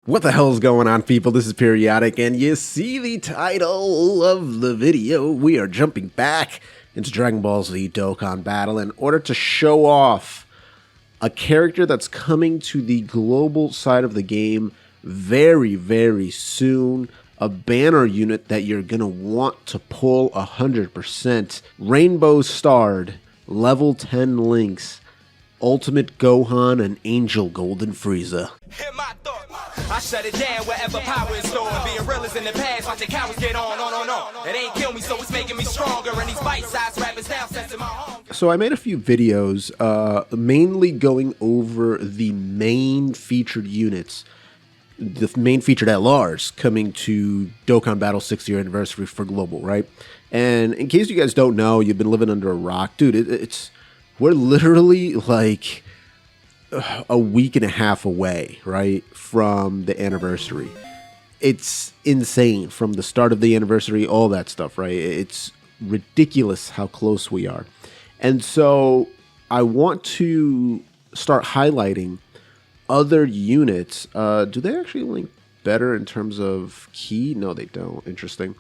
What the hell is going on, people? This is Periodic, and you see the title of the video. We are jumping back into Dragonball Z Dokkan Battle in order to show off a character that's coming to the global side of the game very, very soon. A banner unit that you're going to want to pull 100%. Rainbow starred, level 10 links, Ultimate Gohan, and Angel Golden Frieza. I shut it down wherever power is stored. Being real is in the past, watching cowards get on. It ain't kill me, so it's making me stronger. And these bite-sized rappers now sensing my hunger. So I made a few videos, mainly going over the main featured units, the main featured LRs coming to Dokkan Battle 6th year anniversary for global, right? And in case you guys don't know, you've been living under a rock, dude. We're literally like a week and a half away, right, from the anniversary. It's insane from the start of the anniversary, all that stuff, right? It's ridiculous how close we are. And so I want to start highlighting other units. Do they actually link better in terms of key? No, they don't. Interesting.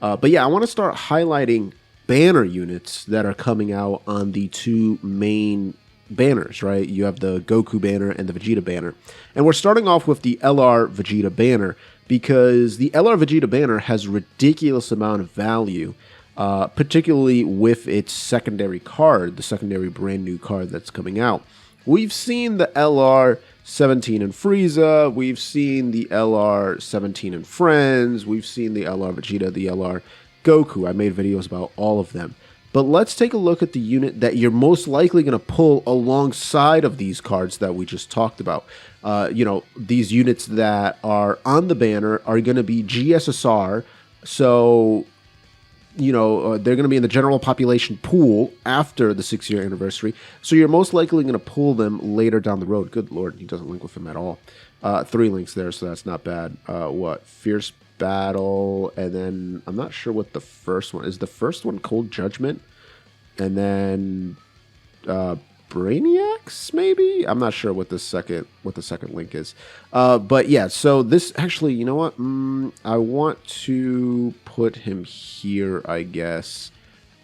But yeah, I want to start highlighting banner units that are coming out on the two main banners, right? You have the Goku banner and the Vegeta banner. And we're starting off with the LR Vegeta banner because the LR Vegeta banner has ridiculous amount of value, particularly with its secondary card, the secondary brand new card that's coming out. We've seen the LR 17 in Freiza, we've seen the LR 17 in Friends, we've seen the LR Vegeta, the LR Goku. I made videos about all of them. But let's take a look at the unit that you're most likely going to pull alongside of these cards that we just talked about. These units that are on the banner are going to be GSSR. So, they're going to be in the general population pool after the 6th year anniversary. So you're most likely going to pull them later down the road. Good Lord, he doesn't link with him at all. 3 links there, so that's not bad. Fierce Battle, and then I'm not sure what the first one is. The first one Cold Judgment, and then Brainiacs, maybe. I'm not sure what the second link is. But yeah, so this actually, you know what? I want to put him here, I guess,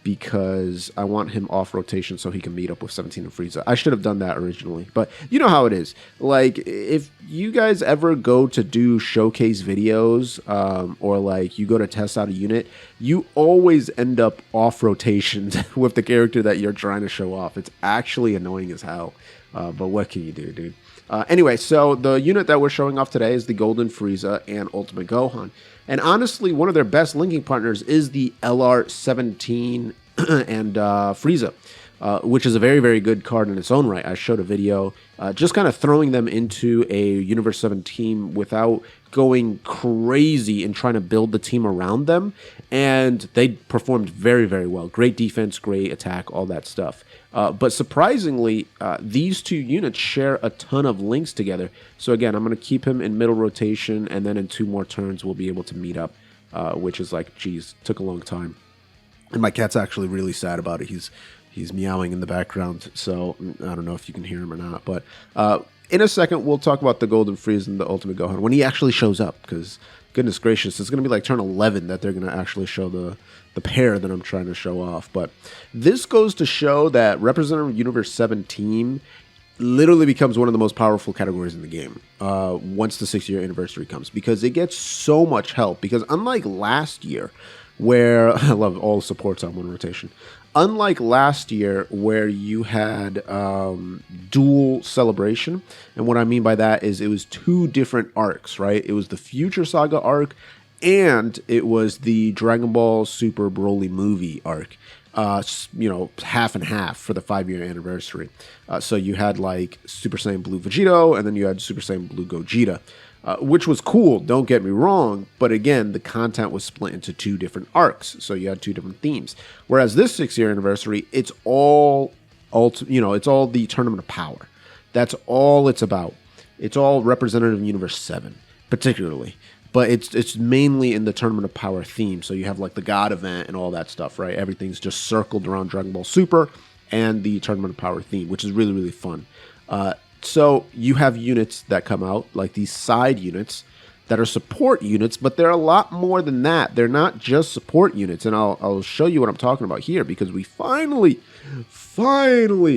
because I want him off rotation so he can meet up with 17 and Frieza. I should have done that originally, but you know how it is. Like, if you guys ever go to do showcase videos, or like you go to test out a unit, you always end up off rotations with the character that you're trying to show off. It's actually annoying as hell, but what can you do, dude? Anyway, so the unit that we're showing off today is the Golden Frieza and Ultimate Gohan. And honestly, one of their best linking partners is the LR17 and Freiza, which is a very, very good card in its own right. I showed a video just kind of throwing them into a Universe 7 team without going crazy and trying to build the team around them. And they performed very, very well. Great defense, great attack, all that stuff. But surprisingly, these two units share a ton of links together. So again, I'm going to keep him in middle rotation, and then in 2 more turns, we'll be able to meet up, which is like, geez, took a long time. And my cat's actually really sad about it. He's meowing in the background, so I don't know if you can hear him or not. But in a second, we'll talk about the Golden Frieza and the Ultimate Gohan when he actually shows up, because goodness gracious, it's going to be like turn 11 that they're going to actually show the pair that I'm trying to show off. But this goes to show that Representative Universe 7 team literally becomes one of the most powerful categories in the game once the 6th year anniversary comes, because it gets so much help. Because unlike last year, where I love all supports on 1 rotation, unlike last year where you had dual celebration, and what I mean by that is it was 2 different arcs, right? It was the Future Saga arc, and it was the Dragon Ball Super Broly movie arc. Half and half for the 5-year anniversary. So you had like Super Saiyan Blue Vegito, and then you had Super Saiyan Blue Gogeta, which was cool, don't get me wrong, but again, the content was split into 2 different arcs, so you had 2 different themes. Whereas this 6th year anniversary, it's all the Tournament of Power. That's all it's about. It's all Representative Universe 7, particularly. But it's mainly in the Tournament of Power theme. So you have like the God event and all that stuff, right? Everything's just circled around Dragon Ball Super and the Tournament of Power theme, which is really, really fun. So you have units that come out, like these side units, that are support units, but they're a lot more than that. They're not just support units, and I'll show you what I'm talking about here, because we finally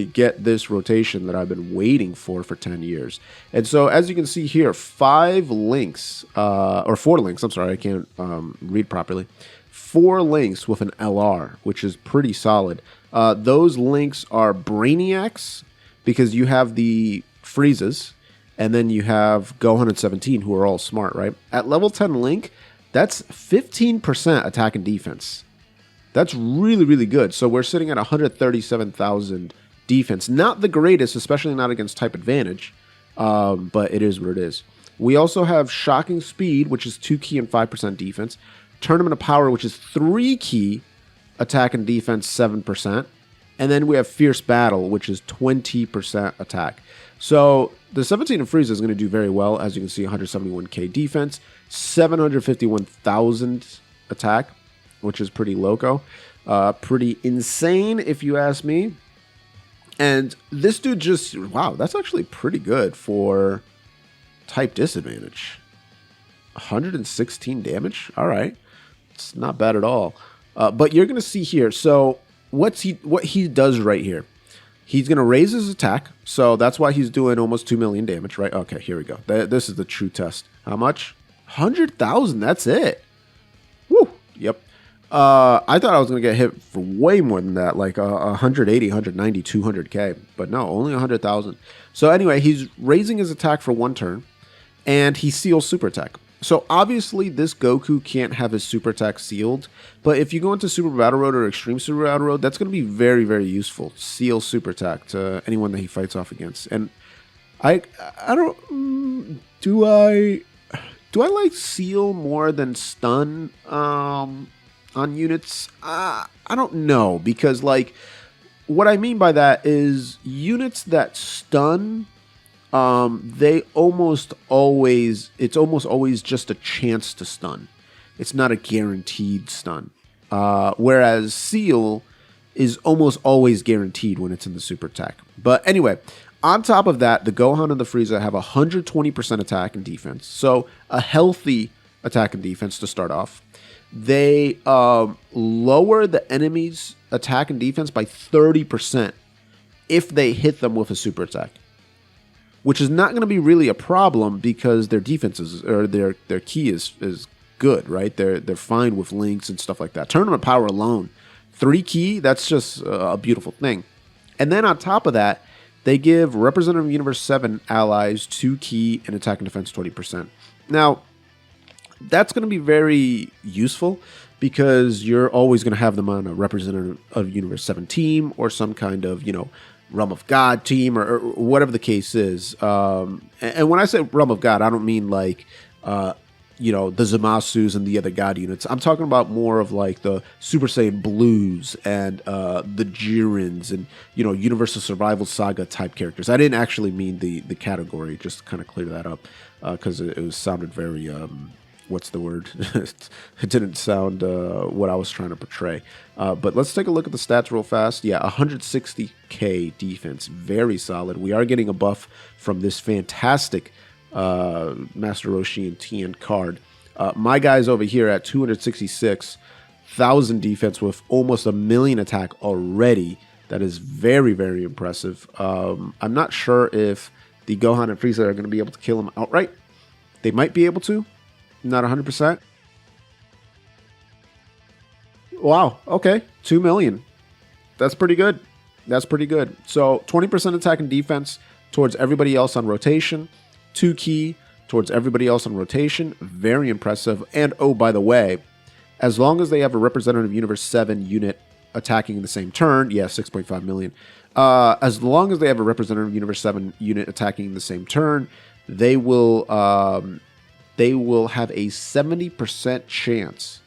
get this rotation that I've been waiting for 10 years. And so, as you can see here, 5 links, or 4 links, I'm sorry, I can't read properly. 4 links with an LR, which is pretty solid. Those links are Brainiacs, because you have the Freezas, and then you have Gohan and 17, who are all smart, right? At level 10 Link, that's 15% attack and defense. That's really, really good. So we're sitting at 137,000 defense. Not the greatest, especially not against type advantage, but it is what it is. We also have Shocking Speed, which is 2 key and 5% defense. Tournament of Power, which is 3 key, attack and defense 7%. And then we have Fierce Battle, which is 20% attack. So the 17 of Frieza is going to do very well. As you can see, 171k defense, 751,000 attack, which is pretty loco. Pretty insane, if you ask me. And this dude just, wow, that's actually pretty good for type disadvantage. 116 damage? All right. It's not bad at all. But you're going to see here, so what he does right here. He's going to raise his attack, so that's why he's doing almost 2 million damage, right? Okay, here we go. This is the true test. How much? 100,000, that's it. Woo, yep. I thought I was going to get hit for way more than that, like 180, 190, 200k, but no, only 100,000. So anyway, he's raising his attack for 1 turn, and he seals super attack. So obviously this Goku can't have his super attack sealed, but if you go into Super Battle Road or Extreme Super Battle Road, that's going to be very, very useful. Seal super attack to anyone that he fights off against. And I don't, do I like seal more than stun on units? I don't know, because like what I mean by that is units that stun, it's almost always just a chance to stun. It's not a guaranteed stun. Whereas seal is almost always guaranteed when it's in the super attack. But anyway, on top of that, the Gohan and the Frieza have 120% attack and defense. So a healthy attack and defense to start off. They lower the enemy's attack and defense by 30% if they hit them with a super attack, which is not going to be really a problem because their defenses or their key is good, right? They're fine with links and stuff like that. Tournament power alone, 3 key, that's just a beautiful thing. And then on top of that, they give Representative Universe 7 allies 2 key and attack and defense 20%. Now, that's going to be very useful because you're always going to have them on a Representative of Universe 7 team or some kind of, Realm of God team or whatever the case is. And when I say Realm of God, I don't mean like, the Zamasus and the other God units. I'm talking about more of like the Super Saiyan Blues and the Jirins and, Universal Survival Saga type characters. I didn't actually mean the category, just to kind of clear that up because it sounded very... what's the word? It didn't sound what I was trying to portray. But let's take a look at the stats real fast. Yeah, 160k defense. Very solid. We are getting a buff from this fantastic Master Roshi and Tien card. My guy's over here at 266,000 defense with almost 1 million attack already. That is very, very impressive. I'm not sure if the Gohan and Frieza are going to be able to kill him outright. They might be able to. Not 100%. Wow. Okay. 2 million. That's pretty good. That's pretty good. So 20% attack and defense towards everybody else on rotation. 2 key towards everybody else on rotation. Very impressive. And oh, by the way, as long as they have a Representative Universe 7 unit attacking in the same turn, yeah, 6.5 million. As long as they have a Representative Universe 7 unit attacking in the same turn, they will have a 70% chance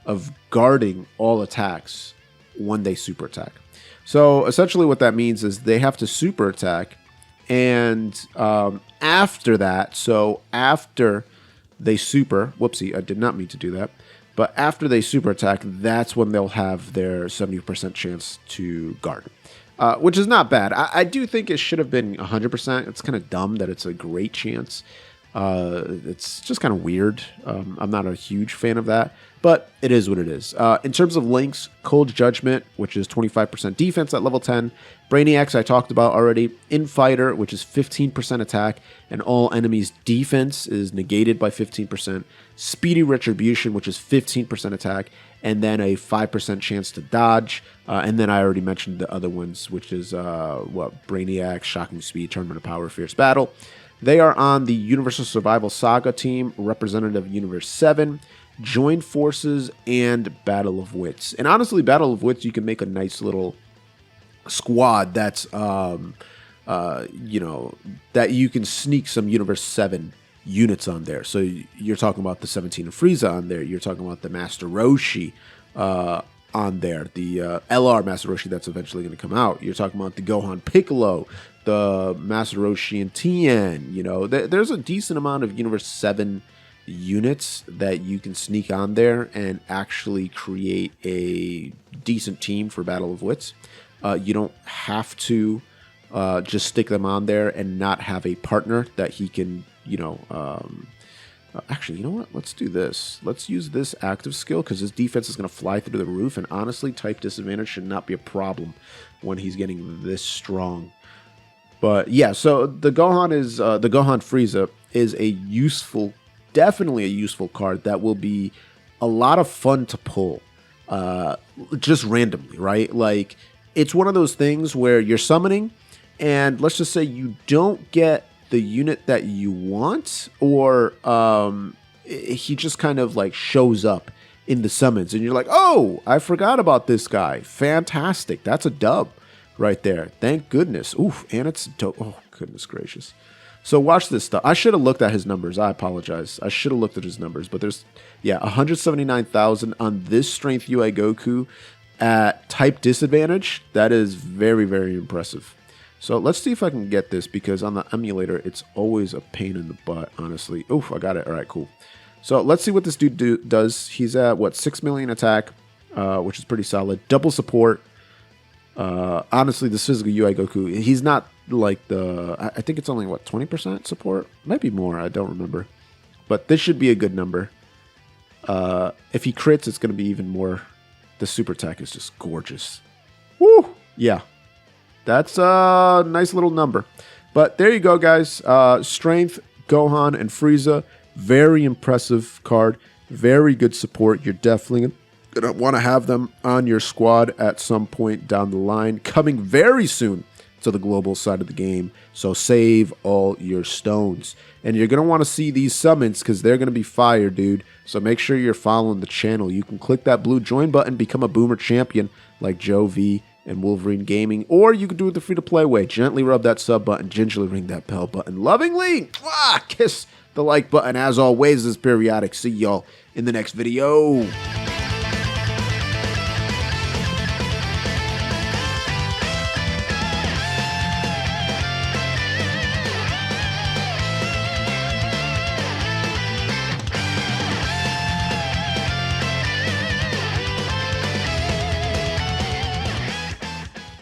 of guarding all attacks when they super attack. So essentially what that means is they have to super attack, and after that, so after they super, whoopsie, I did not mean to do that, but after they super attack, that's when they'll have their 70% chance to guard. which is not bad. I do think it should have been 100%. It's kind of dumb that it's a great chance. It's just kind of weird. I'm not a huge fan of that, but it is what it is. In terms of links, Cold Judgment, which is 25% defense at level 10. Brainiacs, I talked about already. Infighter, which is 15% attack, and all enemies' defense is negated by 15%. Speedy Retribution, which is 15% attack, and then a 5% chance to dodge. And then I already mentioned the other ones, which is Brainiac, Shocking Speed, Tournament of Power, Fierce Battle. They are on the Universal Survival Saga team, representative Universe 7, Joined Forces, and Battle of Wits. And honestly, Battle of Wits, you can make a nice little squad that's, that you can sneak some Universe 7 units on there. So you're talking about the 17 of Frieza on there. You're talking about the Master Roshi on there. The LR Master Roshi that's eventually going to come out. You're talking about the Gohan Piccolo, the Master Roshi and Tien. You know, there's a decent amount of Universe 7 units that you can sneak on there and actually create a decent team for Battle of Wits. You don't have to just stick them on there and not have a partner that he can, actually, you know what? Let's do this. Let's use this active skill because his defense is going to fly through the roof. And honestly, type disadvantage should not be a problem when he's getting this strong. But yeah, so the Gohan is the Gohan Frieza is a useful, definitely a useful card that will be a lot of fun to pull, just randomly, right? Like it's one of those things where you're summoning, and let's just say you don't get the unit that you want, or he just kind of like shows up in the summons, and you're like, oh, I forgot about this guy. Fantastic, that's a dub. Right there. Thank goodness. Oof, and it's dope. Oh, goodness gracious. So watch this stuff. I should have looked at his numbers. I apologize. I should have looked at his numbers. But there's, 179,000 on this Strength UI Goku at type disadvantage. That is very, very impressive. So let's see if I can get this, because on the emulator, it's always a pain in the butt, honestly. Oof, I got it. All right, cool. So let's see what this dude does. He's at, 6 million attack, which is pretty solid. Double support. Honestly, this physical UI Goku, he's not like I think it's only 20% support, might be more, I don't remember, but this should be a good number. If he crits, it's going to be even more. The super attack is just gorgeous. Woo! Yeah, that's a nice little number. But there you go, guys. Strength, Gohan, and Frieza, very impressive card, very good support. You're definitely gonna want to have them on your squad at some point down the line, coming very soon to the global side of the game. So save all your stones, and you're gonna want to see these summons because they're gonna be fire, dude. So make sure you're following the channel. You can click that blue join button, become a boomer champion like Joe V and Wolverine Gaming, or you can do it the free-to-play way. Gently rub that sub button, gingerly ring that bell button, lovingly kiss the like button. As always, this is Periodic. See y'all in the next video.